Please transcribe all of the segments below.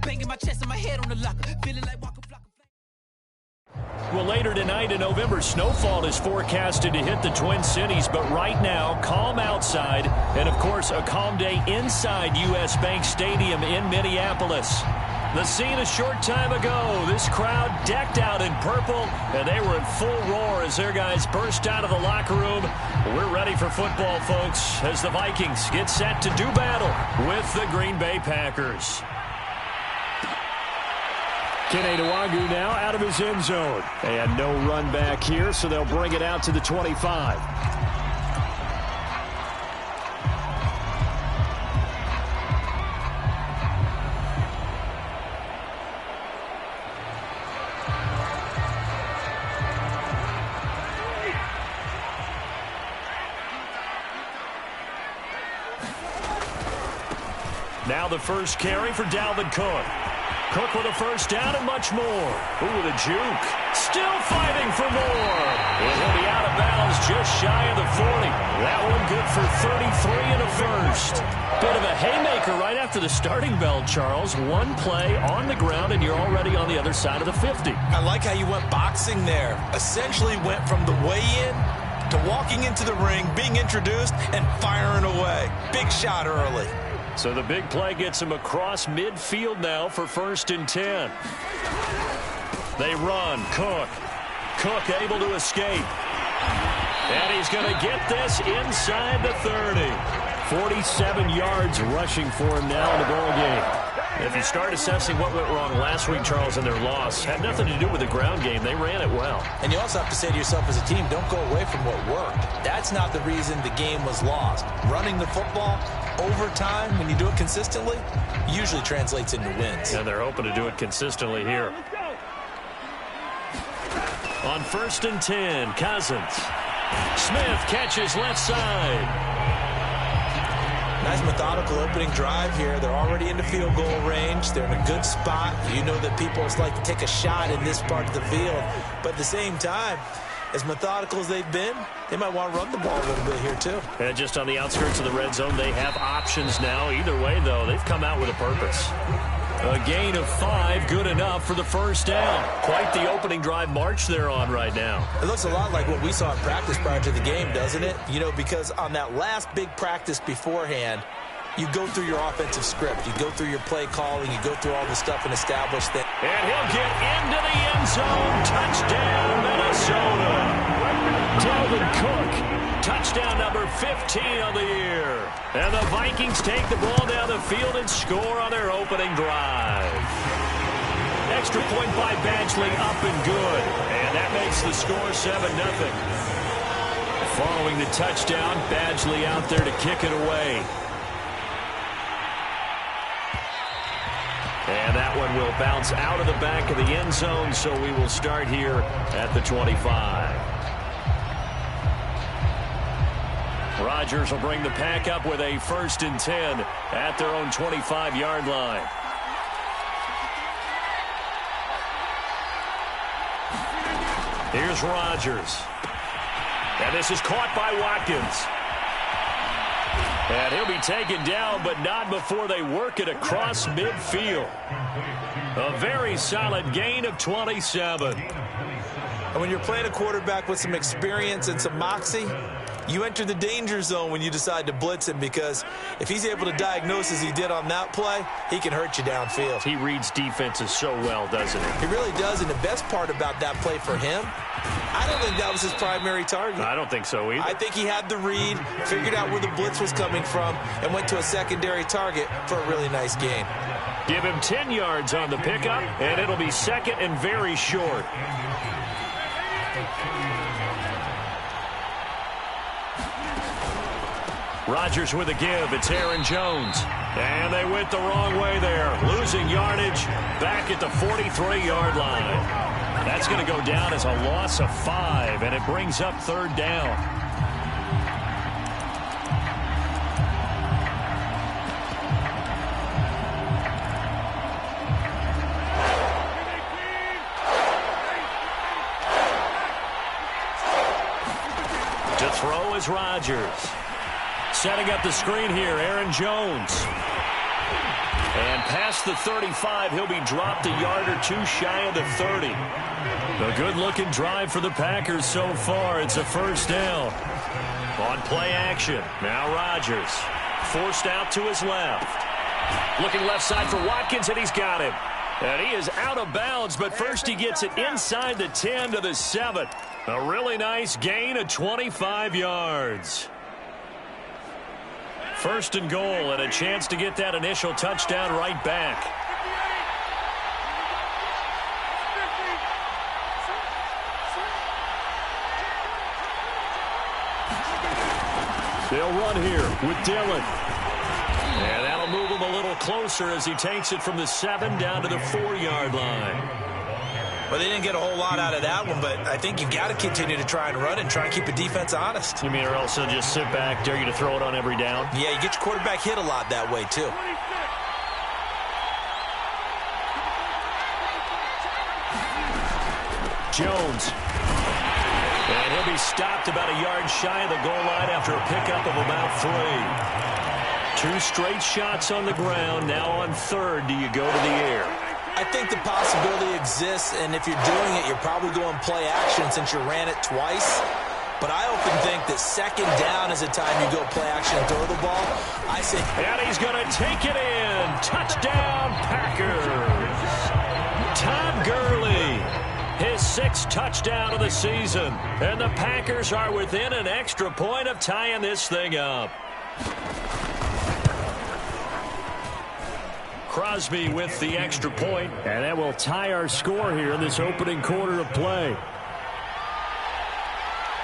banging my chest and my head on the locker, feeling like Waka Flocka. Well, later tonight in November, snowfall is forecasted to hit the Twin Cities, but right now, calm outside, and of course, a calm day inside U.S. Bank Stadium in Minneapolis. The scene a short time ago, this crowd decked out in purple, and they were in full roar as their guys burst out of the locker room. We're ready for football, folks, as the Vikings get set to do battle with the Green Bay Packers. Kene Nwangwu now out of his end zone. And no run back here, so they'll bring it out to the 25. Now the first carry for Dalvin Cook. Cook with a first down and much more. Ooh, with a juke. Still fighting for more. And he'll be out of bounds just shy of the 40. That one good for 33 and a first. Bit of a haymaker right after the starting bell, Charles. One play on the ground, and you're already on the other side of the 50. I like how you went boxing there. Essentially went from the weigh-in to walking into the ring, being introduced, and firing away. Big shot early. So the big play gets him across midfield now for 1st and 10. They run. Cook. Cook able to escape. And he's going to get this inside the 30. 47 yards rushing for him now in the ball game. If you start assessing what went wrong last week, Charles, in their loss, had nothing to do with the ground game. They ran it well. And you also have to say to yourself as a team, don't go away from what worked. That's not the reason the game was lost. Running the football over time, when you do it consistently, usually translates into wins. And they're hoping to do it consistently here. On 1st and 10, Cousins. Smith catches left side. Nice methodical opening drive here. They're already into field goal range. They're in a good spot. You know that people like to take a shot in this part of the field. But at the same time, as methodical as they've been, they might want to run the ball a little bit here too. And just on the outskirts of the red zone, they have options now. Either way, though, they've come out with a purpose. A gain of 5, good enough for the first down. Quite the opening drive march they're on right now. It looks a lot like what we saw in practice prior to the game, doesn't it? You know, because on that last big practice beforehand, you go through your offensive script. You go through your play calling. You go through all the stuff and establish things. And he'll get into the end zone. Touchdown, Minnesota. Dalvin Cook, touchdown number 15 on the year. And the Vikings take the ball down the field and score on their opening drive. Extra point by Badgley, up and good. And that makes the score 7-0. Following the touchdown, Badgley out there to kick it away. And that one will bounce out of the back of the end zone, so we will start here at the 25. Rodgers will bring the pack up with a 1st and 10 at their own 25-yard line. Here's Rodgers. And this is caught by Watkins. And he'll be taken down, but not before they work it across midfield. A very solid gain of 27. And when you're playing a quarterback with some experience and some moxie, you enter the danger zone when you decide to blitz him, because if he's able to diagnose as he did on that play, he can hurt you downfield. He reads defenses so well, doesn't he? He really does, and the best part about that play for him, I don't think that was his primary target. I don't think so either. I think he had the read, figured out where the blitz was coming from, and went to a secondary target for a really nice gain. Give him 10 yards on the pickup, and it'll be 2nd and very short. Rodgers with a give. It's Aaron Jones. And they went the wrong way there. Losing yardage back at the 43-yard line. That's going to go down as a loss of 5, and it brings up 3rd down. To throw is Rodgers. Setting up the screen here, Aaron Jones. And past the 35, he'll be dropped a yard or two shy of the 30. A good-looking drive for the Packers so far. It's a first down. On play action, now Rodgers. Forced out to his left. Looking left side for Watkins, and he's got him. And he is out of bounds, but first he gets it inside the 10 to the 7. A really nice gain of 25 yards. First and goal, and a chance to get that initial touchdown right back. They'll run here with Dillon. And that'll move him a little closer as he takes it from the 7 down to the 4-yard line. Well, they didn't get a whole lot out of that one, but I think you've got to continue to try and run and try and keep the defense honest. You mean or else they'll just sit back, dare you to throw it on every down? Yeah, you get your quarterback hit a lot that way, too. Jones. And he'll be stopped about a yard shy of the goal line after a pickup of about 3. 2 straight shots on the ground. Now on third, do you go to the air? I think the possibility exists, and if you're doing it, you're probably going play action since you ran it twice. But I often think that second down is the time you go play action and throw the ball. I say, and he's going to take it in. Touchdown, Packers. Todd Gurley, his 6th touchdown of the season. And the Packers are within an extra point of tying this thing up. Crosby with the extra point, and that will tie our score here in this opening quarter of play.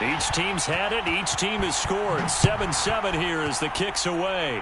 Each team's had it. Each team has scored. 7-7 here as the kick's away.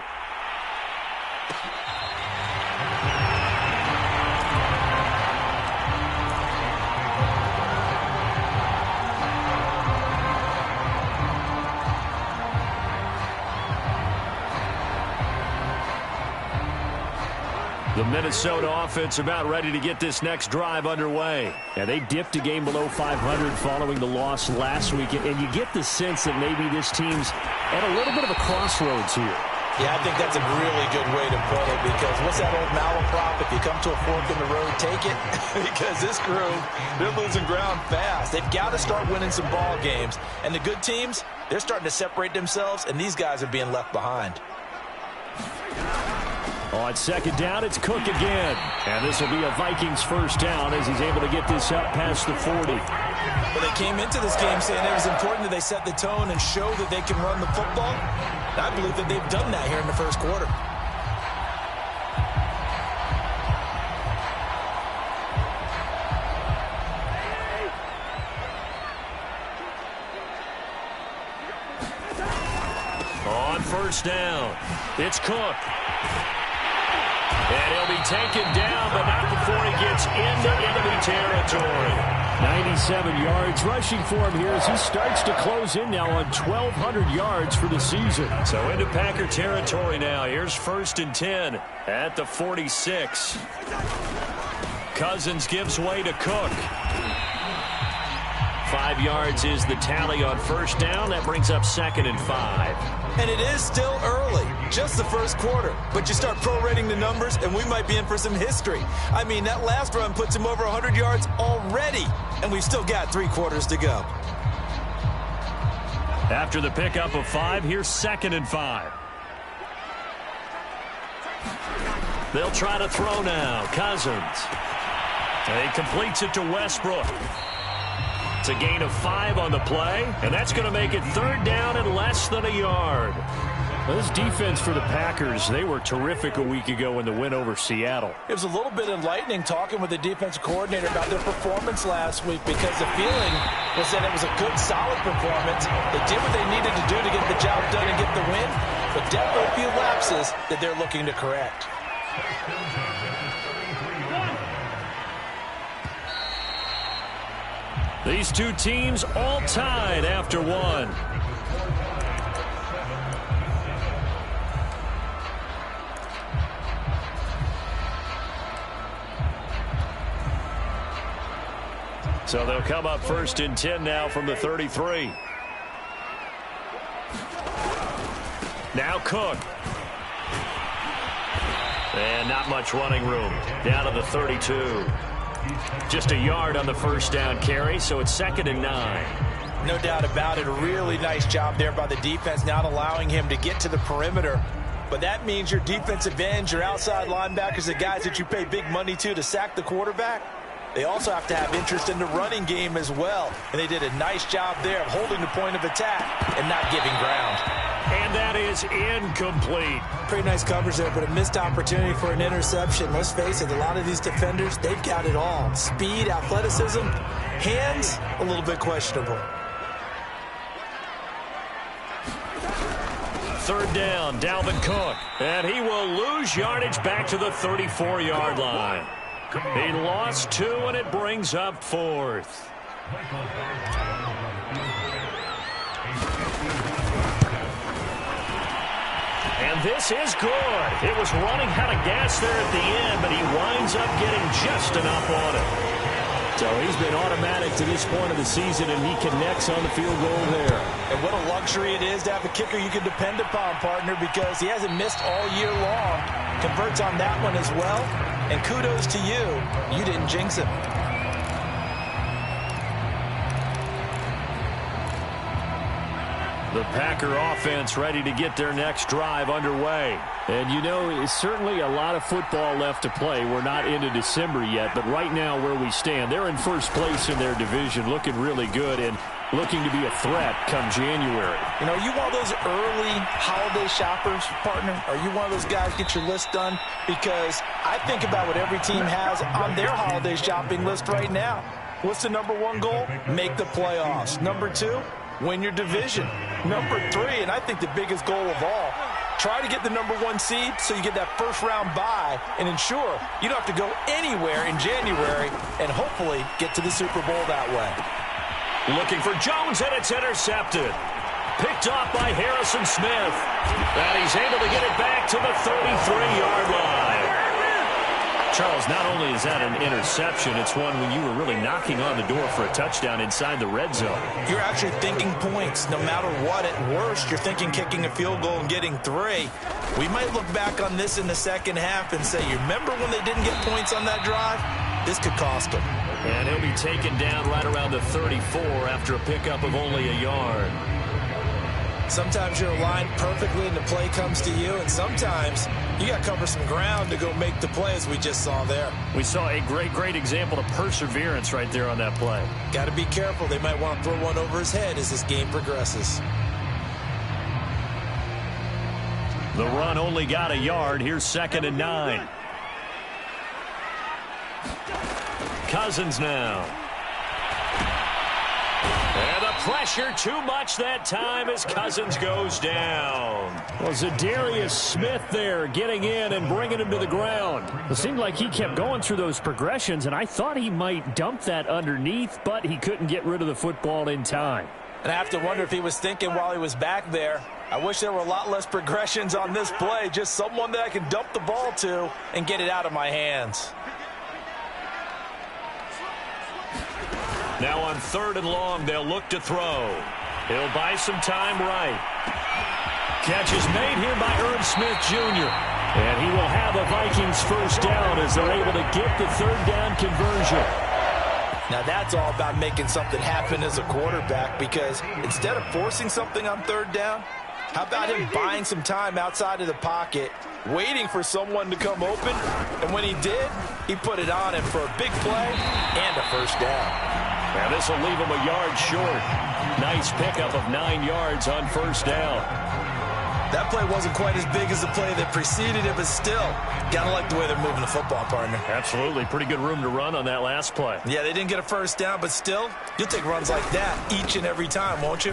The Minnesota offense about ready to get this next drive underway. And they dipped a game below 500 following the loss last week. And you get the sense that maybe this team's at a little bit of a crossroads here. Yeah, I think that's a really good way to put it, because what's that old malaprop? If you come to a fork in the road, take it. Because this crew, they're losing ground fast. They've got to start winning some ball games. And the good teams, they're starting to separate themselves, and these guys are being left behind. On second down, it's Cook again. And this will be a Vikings first down as he's able to get this up past the 40. Well, they came into this game saying it was important that they set the tone and show that they can run the football. And I believe that they've done that here in the first quarter. On first down, it's Cook. And he'll be taken down, but not before he gets into enemy territory. 97 yards rushing for him here as he starts to close in now on 1,200 yards for the season. So into Packer territory now. Here's 1st and 10 at the 46. Cousins gives way to Cook. 5 yards is the tally on first down. That brings up 2nd and 5. And it is still early, just the first quarter. But you start prorating the numbers, and we might be in for some history. I mean, that last run puts him over 100 yards already, and we've still got 3 quarters to go. After the pickup of 5, here's 2nd and 5. They'll try to throw now. Cousins. And he completes it to Westbrook. It's a gain of 5 on the play, and that's going to make it 3rd down and less than a yard. Well, this defense for the Packers, they were terrific a week ago in the win over Seattle. It was a little bit enlightening talking with the defensive coordinator about their performance last week, because the feeling was that it was a good, solid performance. They did what they needed to do to get the job done and get the win, but definitely a few lapses that they're looking to correct. These two teams all tied after 1. So they'll come up 1st and 10 now from the 33. Now Cook. And not much running room. Down to the 32. Just a yard on the first down carry, so it's 2nd and 9. No doubt about it. A really nice job there by the defense, not allowing him to get to the perimeter. But that means your defensive ends, your outside linebackers, the guys that you pay big money to sack the quarterback, they also have to have interest in the running game as well. And they did a nice job there of holding the point of attack and not giving ground. And that is incomplete. Pretty nice coverage there, but a missed opportunity for an interception. Let's face it, a lot of these defenders, they've got it all. Speed, athleticism, hands, a little bit questionable. 3rd down, Dalvin Cook. And he will lose yardage back to the 34-yard line. He lost 2, and it brings up 4th. And this is good. It was running out of gas there at the end, but he winds up getting just enough on it. So he's been automatic to this point of the season, and he connects on the field goal there. And what a luxury it is to have a kicker you can depend upon, partner, because he hasn't missed all year long. Converts on that one as well. And kudos to you. You didn't jinx him. The Packer offense ready to get their next drive underway. And you know, it's certainly a lot of football left to play. We're not into December yet, but right now where we stand, they're in first place in their division, looking really good and looking to be a threat come January. You know, you one of those early holiday shoppers, partner? Are you one of those guys get your list done? Because I think about what every team has on their holiday shopping list right now. What's the #1 goal? Make the playoffs. #2, win your division. #3, and I think the biggest goal of all, try to get the #1 seed so you get that first-round bye and ensure you don't have to go anywhere in January and hopefully get to the Super Bowl that way. Looking for Jones, and it's intercepted. Picked off by Harrison Smith. And he's able to get it back to the 33-yard line. Charles, not only is that an interception, it's one when you were really knocking on the door for a touchdown inside the red zone. You're actually thinking points. No matter what, at worst, you're thinking kicking a field goal and getting 3. We might look back on this in the second half and say, you remember when they didn't get points on that drive? This could cost them. And he'll be taken down right around the 34 after a pickup of only a yard. Sometimes you're aligned perfectly and the play comes to you, and sometimes you got to cover some ground to go make the play, as we just saw there. We saw a great example of perseverance right there on that play. Got to be careful. They might want to throw one over his head as this game progresses. The run only got a yard. Here's 2nd and 9. Cousins now. And the pressure too much that time as Cousins goes down. Well, Zadarius Smith there getting in and bringing him to the ground. It seemed like he kept going through those progressions, and I thought he might dump that underneath, but he couldn't get rid of the football in time. And I have to wonder if he was thinking while he was back there, I wish there were a lot less progressions on this play, just someone that I can dump the ball to and get it out of my hands. Now on 3rd and long, they'll look to throw. He'll buy some time right. Catch is made here by Irv Smith Jr. And he will have a Vikings first down as they're able to get the 3rd down conversion. Now that's all about making something happen as a quarterback, because instead of forcing something on 3rd down, how about him buying some time outside of the pocket, waiting for someone to come open, and when he did, he put it on him for a big play and a first down. Now this will leave him a yard short. Nice pickup of 9 yards on first down. That play wasn't quite as big as the play that preceded it, but still, gotta like the way they're moving the football, partner. Absolutely. Pretty good room to run on that last play. Yeah, they didn't get a first down, but still, you'll take runs like that each and every time, won't you?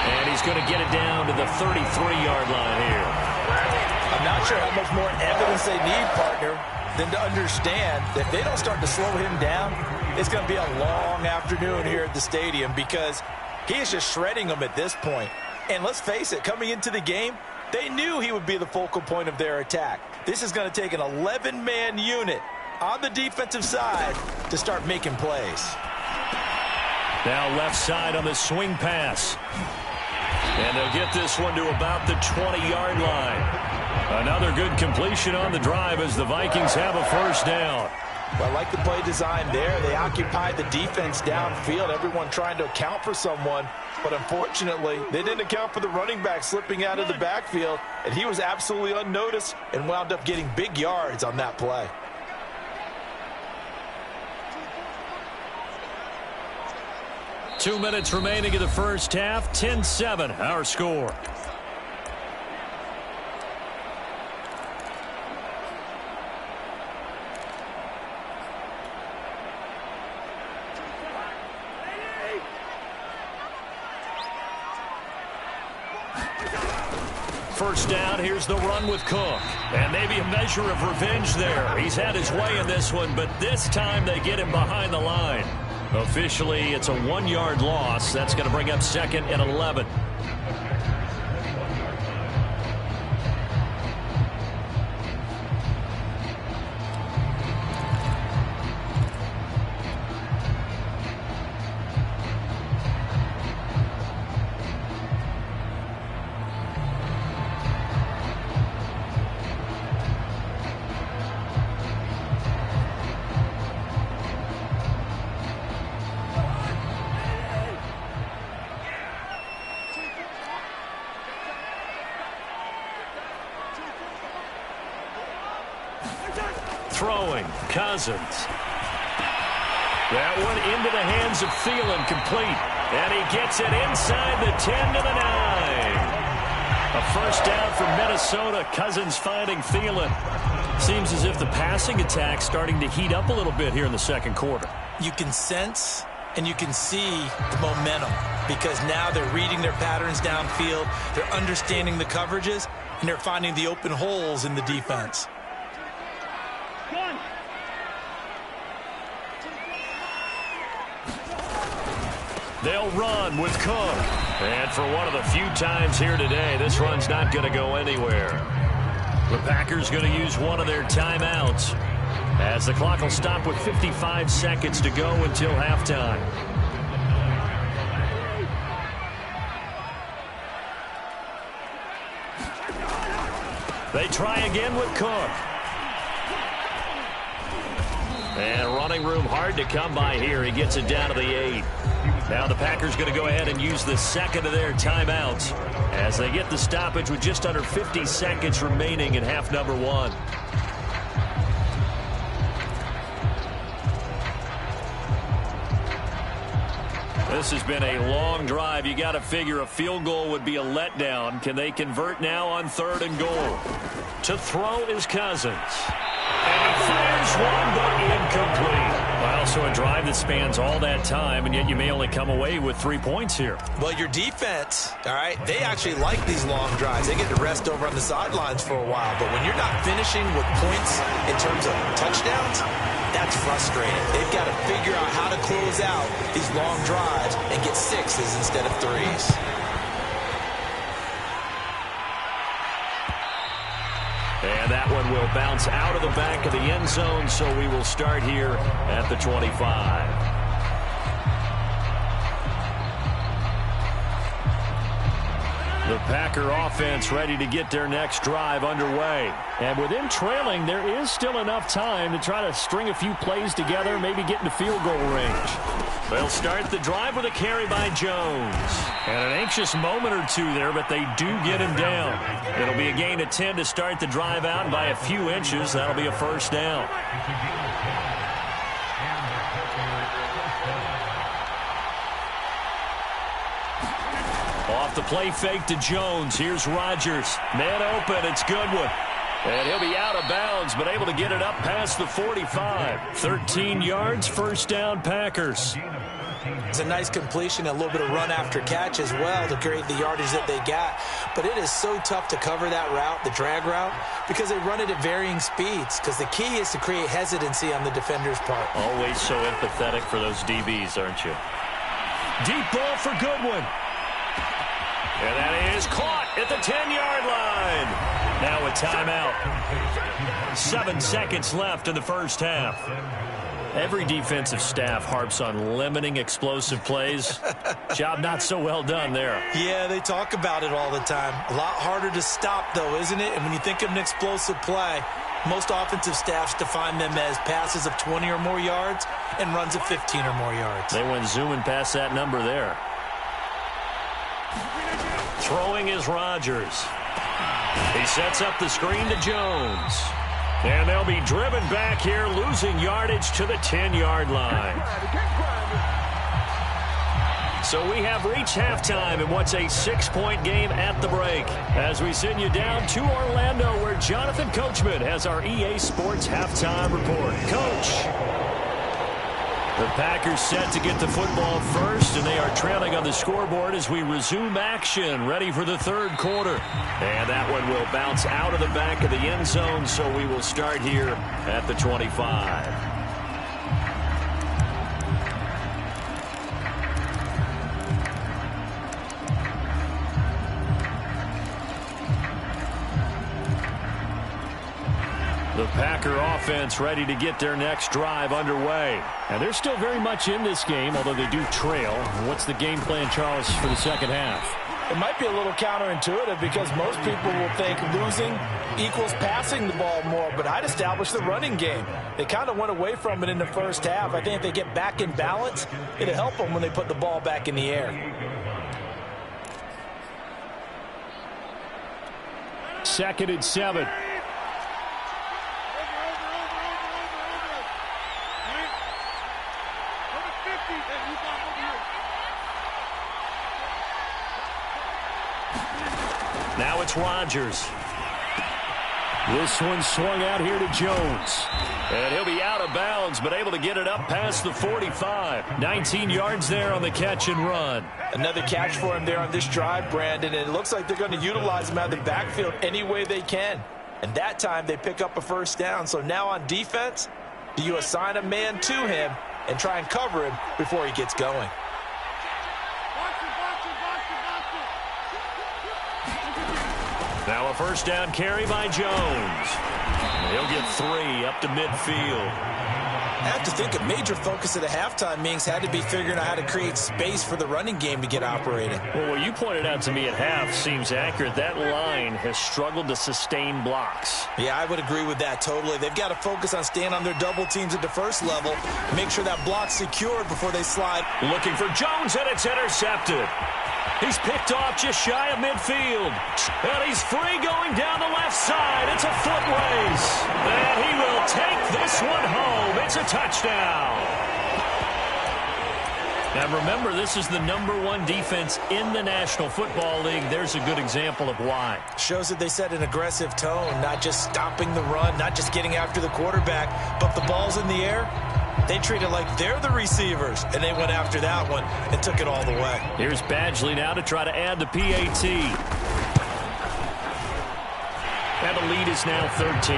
And he's going to get it down to the 33-yard line here. I'm not sure how much more evidence they need, partner, than to understand that if they don't start to slow him down, it's going to be a long afternoon here at the stadium, because he is just shredding them at this point. And let's face it, coming into the game, they knew he would be the focal point of their attack. This is going to take an 11-man unit on the defensive side to start making plays. Now left side on the swing pass. And they'll get this one to about the 20-yard line. Another good completion on the drive as the Vikings have a first down. Well, I like the play design there. They occupied the defense downfield, everyone trying to account for someone. But unfortunately, they didn't account for the running back slipping out of the backfield, and he was absolutely unnoticed and wound up getting big yards on that play. Two minutes remaining in the first half. 10-7, our score. First down, here's the run with Cook. And maybe a measure of revenge there. He's had his way in this one, but this time they get him behind the line. Officially, it's a 1-yard loss. That's going to bring up 2nd and 11. Throwing, Cousins. That one into the hands of Thielen, complete. And he gets it inside the 10 to the 9. A first down for Minnesota. Cousins finding Thielen. Seems as if the passing attack's starting to heat up a little bit here in the second quarter. You can sense and you can see the momentum because now they're reading their patterns downfield, they're understanding the coverages, and they're finding the open holes in the defense. They'll run with Cook. And for one of the few times here today, this run's not going to go anywhere. The Packers going to use one of their timeouts as the clock will stop with 55 seconds to go until halftime. They try again with Cook. And running room hard to come by here. He gets it down to the 8. Now the Packers going to go ahead and use the second of their timeouts as they get the stoppage with just under 50 seconds remaining in half number 1. This has been a long drive. You got to figure a field goal would be a letdown. Can they convert now on 3rd and goal? To throw is Cousins. And he fires one, but incomplete. Well, so a drive that spans all that time, and yet you may only come away with 3 points here. Well, your defense, all right, they actually like these long drives. They get to rest over on the sidelines for a while. But when you're not finishing with points in terms of touchdowns, that's frustrating. They've got to figure out how to close out these long drives and get 6s instead of 3s. And that one will bounce out of the back of the end zone, so we will start here at the 25. The Packer offense ready to get their next drive underway. And with them trailing, there is still enough time to try to string a few plays together, maybe get into field goal range. They'll start the drive with a carry by Jones. And an anxious moment or two there, but they do get him down. It'll be a gain of 10 to start the drive out, and by a few inches, that'll be a first down. Off the play fake to Jones. Here's Rodgers. Man open. It's Goodwin. And he'll be out of bounds, but able to get it up past the 45. 13 yards, first down, Packers. It's a nice completion, a little bit of run after catch as well to create the yardage that they got. But it is so tough to cover that route, the drag route, because they run it at varying speeds. Because the key is to create hesitancy on the defender's part. Always so empathetic for those DBs, aren't you? Deep ball for Goodwin. And that is caught at the 10-yard line. Now a timeout. 7 seconds left in the first half. Every defensive staff harps on limiting explosive plays. Job not so well done there. Yeah, they talk about it all the time. A lot harder to stop, though, isn't it? And when you think of an explosive play, most offensive staffs define them as passes of 20 or more yards and runs of 15 or more yards. They went zooming past that number there. Throwing is Rodgers. He sets up the screen to Jones. And they'll be driven back here, losing yardage to the 10-yard line. So we have reached halftime in what's a 6-point game at the break. As we send you down to Orlando, where Jonathan Coachman has our EA Sports halftime report. Coach. The Packers set to get the football first, and they are trailing on the scoreboard as we resume action, ready for the third quarter. And that one will bounce out of the back of the end zone, so we will start here at the 25. The Packer offense ready to get their next drive underway. And they're still very much in this game, although they do trail. What's the game plan, Charles, for the second half? It might be a little counterintuitive because most people will think losing equals passing the ball more, but I'd establish the running game. They kind of went away from it in the first half. I think if they get back in balance, it'll help them when they put the ball back in the air. Second and 7. Now it's Rodgers. This one swung out here to Jones. And he'll be out of bounds, but able to get it up past the 45. 19 yards there on the catch and run. Another catch for him there on this drive, Brandon, and it looks like they're going to utilize him out of the backfield any way they can. And that time they pick up a first down. So now on defense, do you assign a man to him and try and cover him before he gets going? Now a first down carry by Jones. He'll get 3 up to midfield. I have to think a major focus of the halftime meetings had to be figuring out how to create space for the running game to get operating. Well, what you pointed out to me at half seems accurate. That line has struggled to sustain blocks. Yeah, I would agree with that totally. They've got to focus on staying on their double teams at the first level, make sure that block's secured before they slide. Looking for Jones, and it's intercepted. He's picked off just shy of midfield. And he's free going down the left side. It's a foot race. And he will take this one home. It's a touchdown. Now remember, this is the #1 defense in the National Football League. There's a good example of why. Shows that they set an aggressive tone, not just stopping the run, not just getting after the quarterback, but the ball's in the air. They treat it like they're the receivers, and they went after that one and took it all the way. Here's Badgley now to try to add the PAT. And the lead is now 13.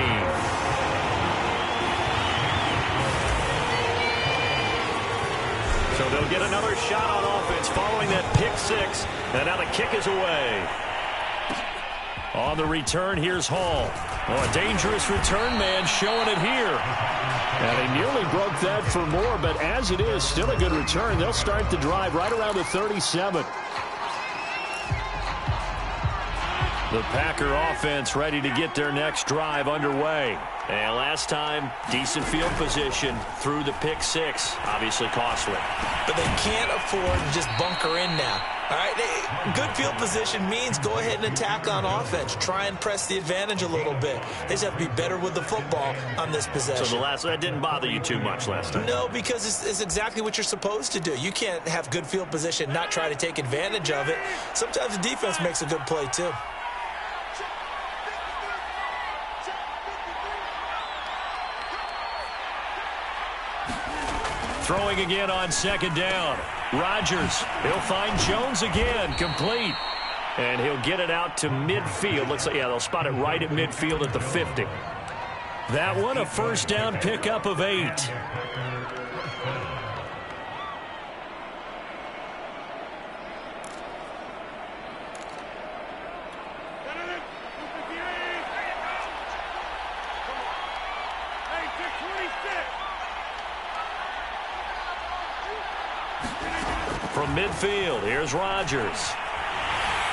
So they'll get another shot on offense following that pick 6. And now the kick is away. On the return, here's Hall. Oh, a dangerous return man showing it here. And he nearly broke that for more, but as it is, still a good return. They'll start the drive right around the 37. The Packer offense ready to get their next drive underway. And last time, decent field position through the pick 6. Obviously costly. But they can't afford to just bunker in now. All right, good field position means go ahead and attack on offense. Try and press the advantage a little bit. They just have to be better with the football on this possession. So that didn't bother you too much last time? No, because it's exactly what you're supposed to do. You can't have good field position, not try to take advantage of it. Sometimes the defense makes a good play too. Throwing again on second down. Rodgers, he'll find Jones again, complete. And he'll get it out to midfield. Looks like, yeah, they'll spot it right at midfield at the 50. That one, a first down pickup of 8. From midfield, here's Rodgers.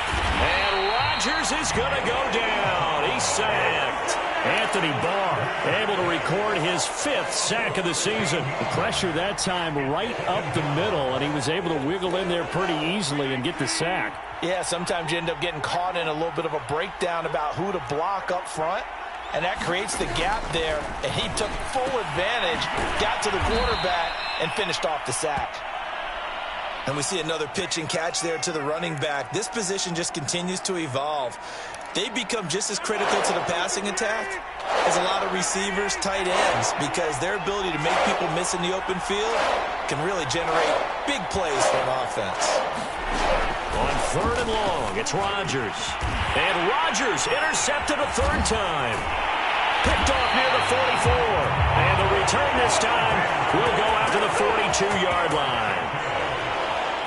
And Rodgers is going to go down. He's sacked. Anthony Barr able to record his 5th sack of the season. The pressure that time right up the middle, and he was able to wiggle in there pretty easily and get the sack. Yeah, sometimes you end up getting caught in a little bit of a breakdown about who to block up front, and that creates the gap there, and he took full advantage, got to the quarterback, and finished off the sack. And we see another pitch and catch there to the running back. This position just continues to evolve. They become just as critical to the passing attack as a lot of receivers, tight ends, because their ability to make people miss in the open field can really generate big plays for an offense. On 3rd and long, it's Rodgers. And Rodgers intercepted a 3rd time. Picked off near the 44. And the return this time will go out to the 42-yard line.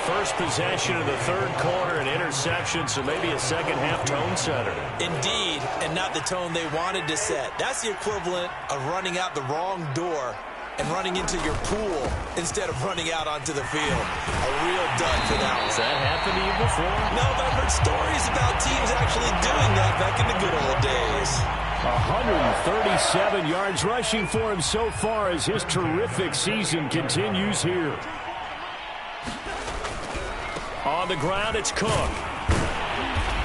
First possession of the 3rd quarter, an interception, so maybe a second-half tone setter. Indeed, and not the tone they wanted to set. That's the equivalent of running out the wrong door and running into your pool instead of running out onto the field. A real dud for that one. Has that happened to you before? No, but I've heard stories about teams actually doing that back in the good old days. 137 yards rushing for him so far as his terrific season continues here. On the ground, it's Cook.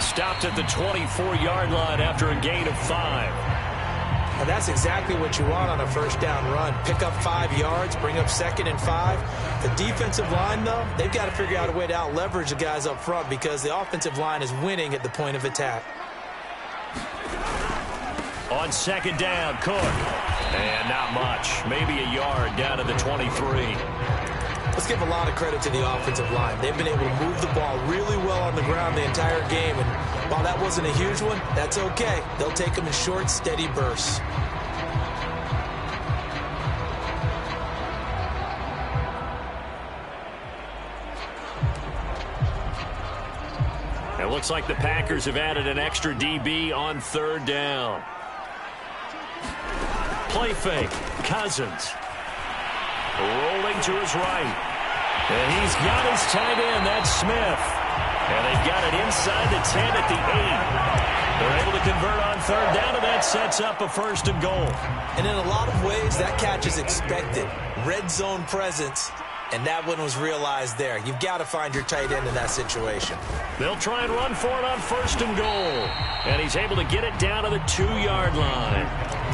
Stopped at the 24-yard line after a gain of 5. And that's exactly what you want on a first down run. Pick up 5 yards, bring up 2nd and 5. The defensive line, though, they've got to figure out a way to out-leverage the guys up front because the offensive line is winning at the point of attack. On 2nd down, Cook. And not much. Maybe a yard down to the 23. Let's give a lot of credit to the offensive line. They've been able to move the ball really well on the ground the entire game. And while that wasn't a huge one, that's okay. They'll take them in short, steady bursts. It looks like the Packers have added an extra DB on 3rd down. Play fake. Cousins. Rolling to his right. And he's got his tight end. That's Smith. And they've got it inside the 10 at the 8. They're able to convert on 3rd down, and that sets up a 1st and goal. And in a lot of ways, that catch is expected. Red zone presence. And that one was realized there. You've got to find your tight end in that situation. They'll try and run for it on 1st and goal. And he's able to get it down to the 2-yard line.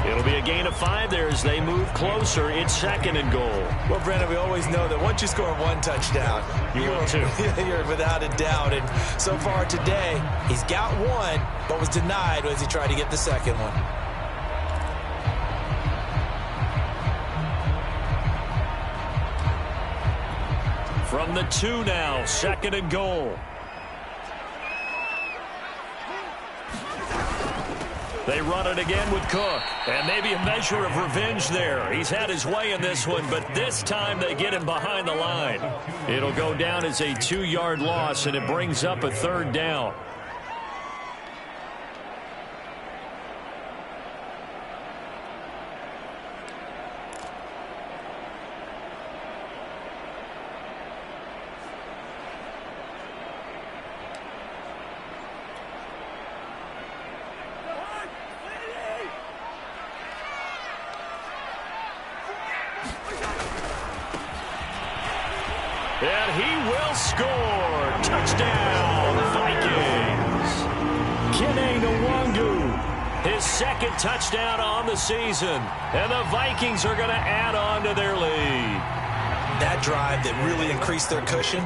It'll be a gain of 5 there as they move closer. It's 2nd and goal. Well, Brandon, we always know that once you score 1 touchdown, you're without a doubt. And so far today, he's got 1, but was denied as he tried to get the 2nd one. From the 2 now, 2nd and goal. They run it again with Cook. And maybe a measure of revenge there. He's had his way in this one, but this time they get him behind the line. It'll go down as a 2-yard loss, and it brings up a 3rd down. And he will score. Touchdown, Vikings. Kene Nwangu, his 2nd touchdown on the season. And the Vikings are going to add on to their lead. That drive that really increased their cushion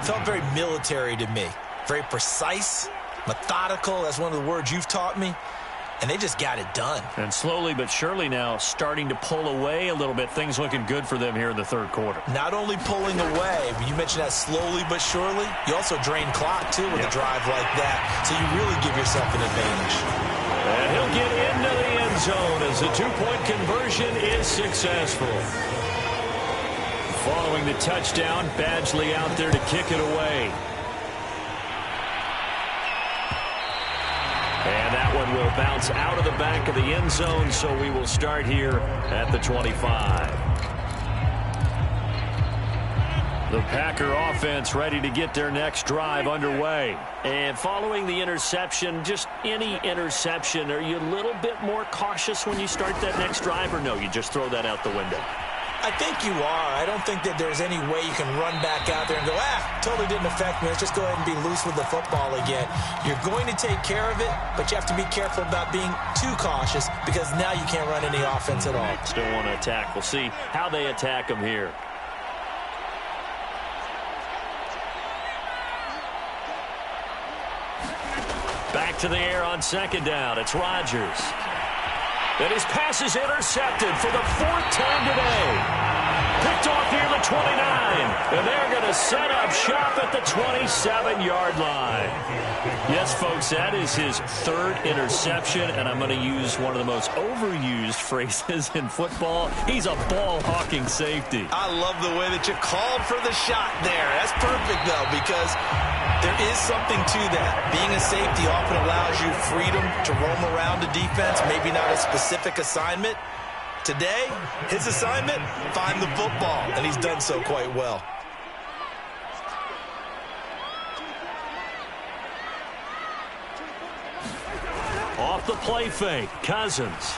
felt very military to me. Very precise, methodical. That's one of the words you've taught me. And they just got it done. And slowly but surely now starting to pull away a little bit. Things looking good for them here in the 3rd quarter. Not only pulling away, but you mentioned that slowly but surely. You also drain clock, too, with a drive like that. So you really give yourself an advantage. And he'll get into the end zone as the 2-point conversion is successful. Following the touchdown, Badgley out there to kick it away. And that one will bounce out of the back of the end zone, so we will start here at the 25. The Packer offense ready to get their next drive underway. And following the interception, just any interception, are you a little bit more cautious when you start that next drive, or no, you just throw that out the window? I think you are. I don't think that there's any way you can run back out there and go, totally didn't affect me. Let's just go ahead and be loose with the football again. You're going to take care of it, but you have to be careful about being too cautious because now you can't run any offense at all. Still want to attack. We'll see how they attack them here. Back to the air on second down. It's Rodgers. And his pass is intercepted for the 4th time today. Picked off near the 29. And they're going to set up shop at the 27-yard line. Yes, folks, that is his 3rd interception. And I'm going to use one of the most overused phrases in football. He's a ball-hawking safety. I love the way that you called for the shot there. That's perfect, though, because there is something to that. Being a safety often allows you freedom to roam around the defense, maybe not a specific assignment. Today, his assignment, find the football, and he's done so quite well. Off the play fake, Cousins.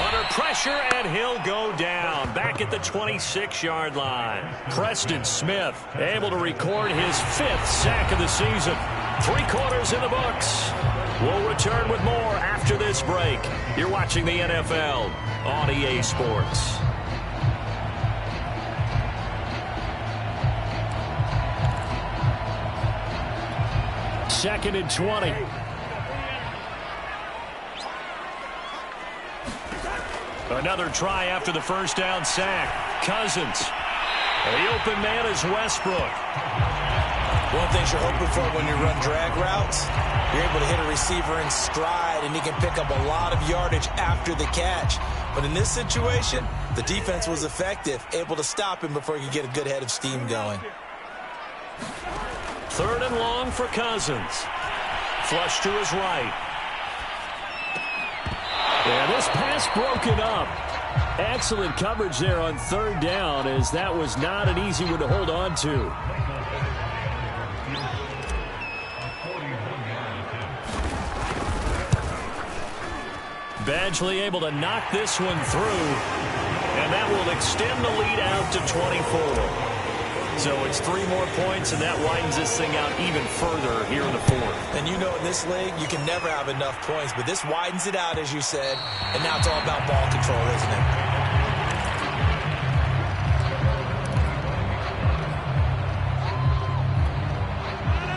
Under pressure, and he'll go down. Back at the 26-yard line. Preston Smith able to record his 5th sack of the season. 3 quarters in the books. We'll return with more after this break. You're watching the NFL on EA Sports. Second and 20. Another try after the first down sack. Cousins. The open man is Westbrook. One thing you're hoping for when you run drag routes, you're able to hit a receiver in stride, and he can pick up a lot of yardage after the catch. But in this situation, the defense was effective, able to stop him before he could get a good head of steam going. 3rd and long for Cousins. Flush to his right. And this pass broken up. Excellent coverage there on 3rd down, as that was not an easy one to hold on to. Badgley able to knock this one through, and that will extend the lead out to 24. So it's 3 more points, and that widens this thing out even further here in the 4th. And you know in this league, you can never have enough points, but this widens it out, as you said, and now it's all about ball control, isn't it?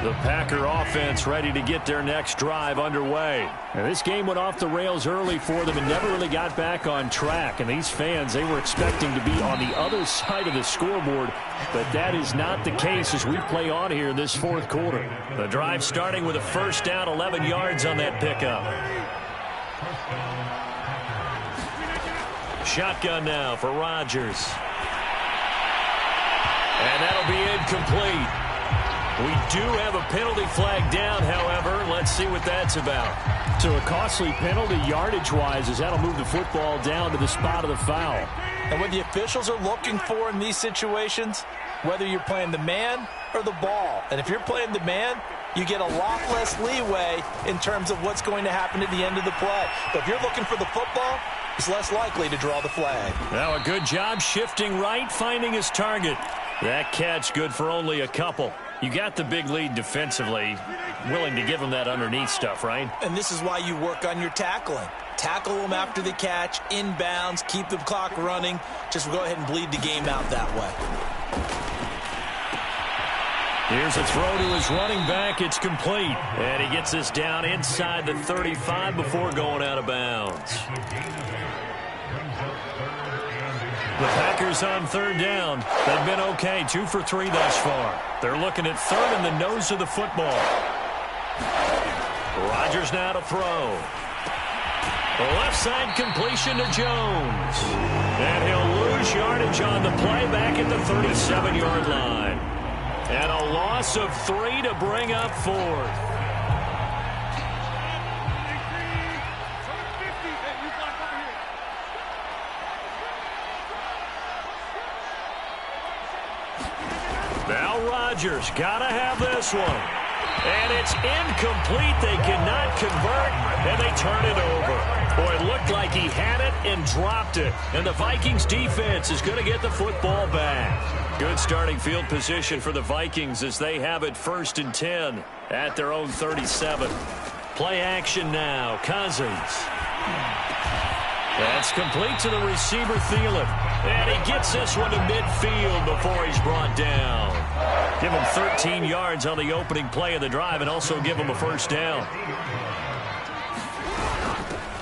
The Packer offense ready to get their next drive underway. Now, this game went off the rails early for them and never really got back on track. And these fans, they were expecting to be on the other side of the scoreboard, but that is not the case as we play on here in this 4th quarter. The drive starting with a first down, 11 yards on that pickup. Shotgun now for Rodgers. And that'll be incomplete. We do have a penalty flag down, however. Let's see what that's about. So a costly penalty yardage-wise, as that'll move the football down to the spot of the foul. And what the officials are looking for in these situations, whether you're playing the man or the ball. And if you're playing the man, you get a lot less leeway in terms of what's going to happen at the end of the play. But if you're looking for the football, it's less likely to draw the flag. Now a good job shifting right, finding his target. That catch good for only a couple. You got the big lead defensively, willing to give them that underneath stuff, right? And this is why you work on your tackling. Tackle them after the catch, inbounds, keep the clock running. Just go ahead and bleed the game out that way. Here's a throw to his running back. It's complete. And he gets this down inside the 35 before going out of bounds. The Packers on 3rd down. They've been okay, 2 for 3 thus far. They're looking at 3rd in the nose of the football. Rodgers now to throw. The left side completion to Jones. And he'll lose yardage on the play back at the 37-yard line. And a loss of 3 to bring up 4th. Now Rodgers got to have this one. And it's incomplete. They cannot convert, and they turn it over. Boy, it looked like he had it and dropped it. And the Vikings defense is going to get the football back. Good starting field position for the Vikings as they have it 1st and 10 at their own 37. Play action now. Cousins. That's complete to the receiver, Thielen. And he gets this one to midfield before he's brought down. Give him 13 yards on the opening play of the drive and also give him a first down.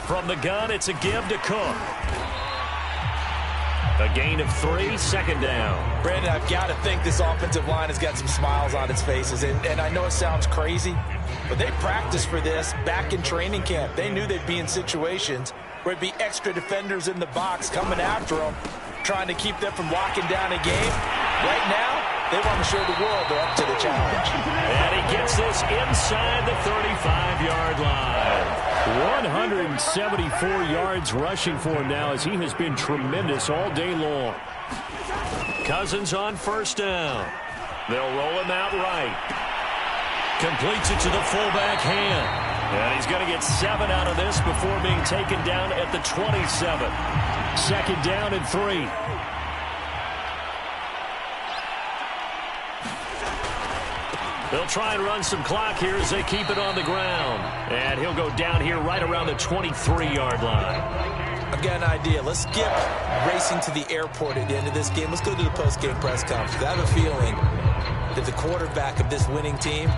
From the gun, it's a give to Cook. A gain of 3, 2nd down. Brandon, I've got to think this offensive line has got some smiles on its faces. And I know it sounds crazy, but they practiced for this back in training camp. They knew they'd be in situations where it'd be extra defenders in the box coming after them, trying to keep them from locking down a game. Right now, they want to show the world they're up to the challenge. And he gets this inside the 35-yard line. 174 yards rushing for him now as he has been tremendous all day long. Cousins on 1st down. They'll roll him out right. Completes it to the fullback hand. And he's going to get 7 out of this before being taken down at the 27. 2nd down and 3. They'll try and run some clock here as they keep it on the ground. And he'll go down here right around the 23-yard line. I've got an idea. Let's skip racing to the airport at the end of this game. Let's go to the post-game press conference. I have a feeling that the quarterback of this winning team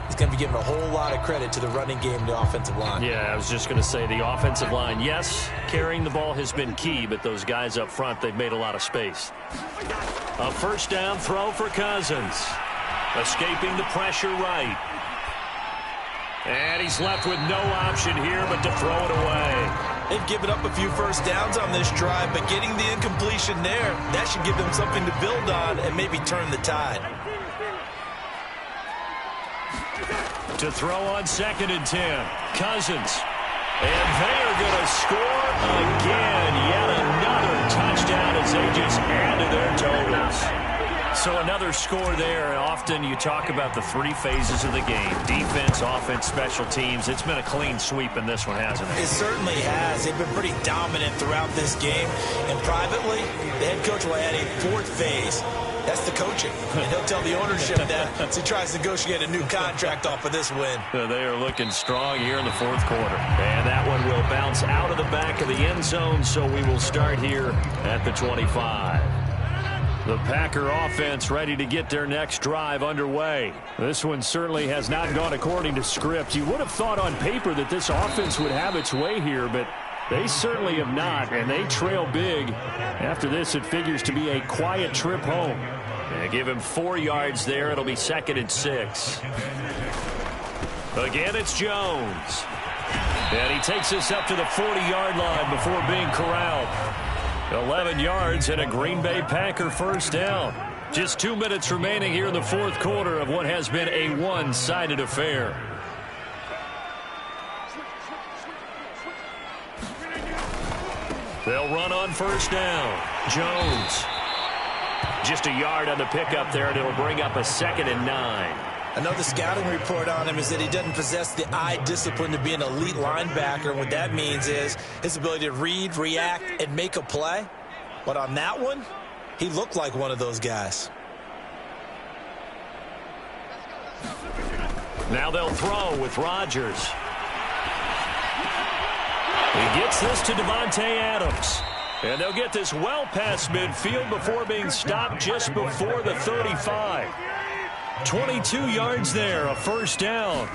is going to be given a whole lot of credit to the running game and the offensive line. Yeah, I was just going to say the offensive line, yes, carrying the ball has been key, but those guys up front, they've made a lot of space. A 1st down throw for Cousins. Escaping the pressure right. And he's left with no option here but to throw it away. They've given up a few first downs on this drive, but getting the incompletion there, that should give them something to build on and maybe turn the tide. To throw on 2nd and 10. Cousins. And they are going to score again. Yet another touchdown as they just add to their totals. So another score there. Often you talk about the 3 phases of the game. Defense, offense, special teams. It's been a clean sweep in this one, hasn't it? It certainly has. They've been pretty dominant throughout this game. And privately, the head coach will add a 4th phase. That's the coaching. And he'll tell the ownership that as he tries to negotiate a new contract off of this win. They are looking strong here in the 4th quarter. And that one will bounce out of the back of the end zone, so we will start here at the 25. The Packer offense ready to get their next drive underway. This one certainly has not gone according to script. You would have thought on paper that this offense would have its way here, but they certainly have not, and they trail big. After this, it figures to be a quiet trip home. And give him 4 yards there. It'll be 2nd and 6. Again, it's Jones. And he takes this up to the 40-yard line before being corralled. 11 yards and a Green Bay Packer 1st down. Just 2 minutes remaining here in the 4th quarter of what has been a one-sided affair. They'll run on 1st down. Jones. Just a yard on the pickup there, and it'll bring up a 2nd and 9. I know the scouting report on him is that he doesn't possess the eye discipline to be an elite linebacker. And what that means is his ability to read, react, and make a play. But on that one, he looked like one of those guys. Now they'll throw with Rodgers. He gets this to Devontae Adams. And they'll get this well past midfield before being stopped just before the 35. 22 yards there, a 1st down.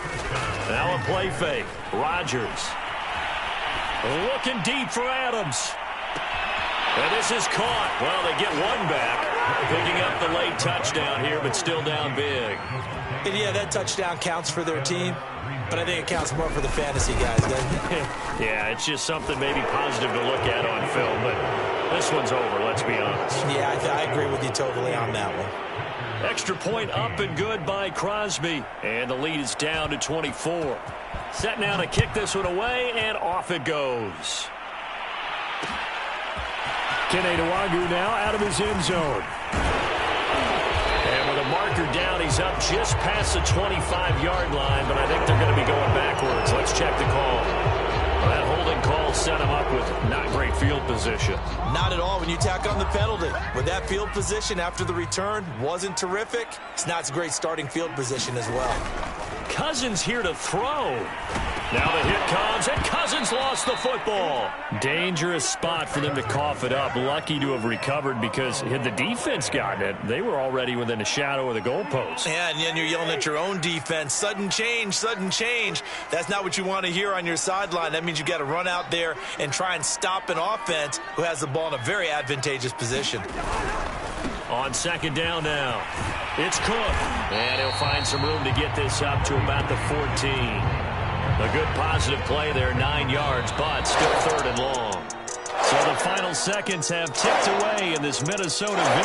Now a play fake. Rodgers. Looking deep for Adams. And this is caught. Well, they get one back. Picking up the late touchdown here, but still down big. And yeah, that touchdown counts for their team, but I think it counts more for the fantasy guys, doesn't it? Yeah, it's just something maybe positive to look at on film, but this one's over, let's be honest. Yeah, I agree with you totally on that one. Extra point up and good by Crosby. And the lead is down to 24. Set now to kick this one away, and off it goes. Keneduagu now out of his end zone. And with a mark marker down. He's up just past the 25-yard line, but I think they're going to be going backwards. Let's check the call. Well, that holding call set him up with not great field position. Not at all when you tack on the penalty. With that field position after the return wasn't terrific, it's not a great starting field position as well. Cousins here to throw. Now the hit comes, and Cousins lost the football. Dangerous spot for them to cough it up. Lucky to have recovered because had the defense gotten it, they were already within a shadow of the goalpost. Yeah, and then you're yelling at your own defense. Sudden change, sudden change. That's not what you want to hear on your sideline. That means you got to run out there and try and stop an offense who has the ball in a very advantageous position. On second down now, it's Cook. And he'll find some room to get this up to about the 14. A good positive play there, 9 yards, but still third and long. So the final seconds have ticked away in this Minnesota victory.